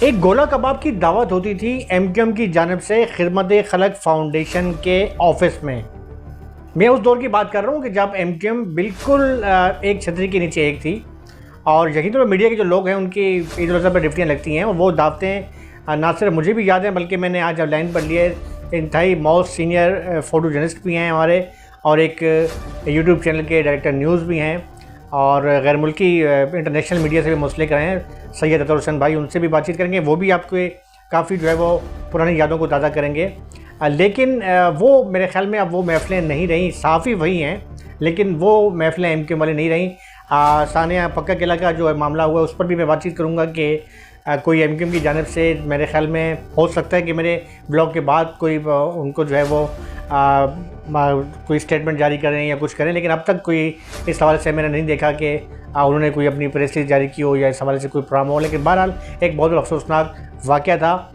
एक गोला कबाब की दावत होती थी एमक्यूएम की जानिब से खिदमत खलक फाउंडेशन के ऑफिस में। मैं उस दौर की बात कर रहा हूँ कि जब एमक्यूएम बिल्कुल एक छतरी के नीचे एक थी और यकीन तो मीडिया के जो लोग हैं उनकी इधर उधर पर डिफ्टियाँ लगती हैं और वो दावतें ना सिर्फ मुझे भी याद हैं बल्कि मैंने आज जब लाइन पर लिए इंतहाई मोस्ट सीनियर फ़ोटो जर्नलिस्ट भी हैं हमारे और एक यूट्यूब चैनल के डायरेक्टर न्यूज़ भी हैं और गैर मुल्की इंटरनेशनल मीडिया से भी मुंसलिक रहे हैं सैयद अतुल हसन भाई, उनसे भी बातचीत करेंगे। वो भी आपके काफ़ी जो है वो पुरानी यादों को ताज़ा करेंगे। लेकिन वो मेरे ख़्याल में अब वो महफ़िलें नहीं रहीं, सहाफ़ी वही हैं लेकिन वो महफ़िलें एमक्यूएम वाली नहीं रहीं। सानिया पक्का किला का जो मामला हुआ उस पर भी मैं बातचीत करूँगा कि कोई एमक्यूएम की जानिब से मेरे ख़्याल में हो सकता है कि मेरे ब्लॉग के बाद कोई उनको जो है वो कोई स्टेटमेंट जारी करें या कुछ करें, लेकिन अब तक कोई इस हवाले से मैंने नहीं देखा कि उन्होंने कोई अपनी प्रेस रिलीज जारी की हो या इस हवाले से कोई प्रोग्राम हो। लेकिन बहरहाल एक बहुत अफसोसनाक वाक़या था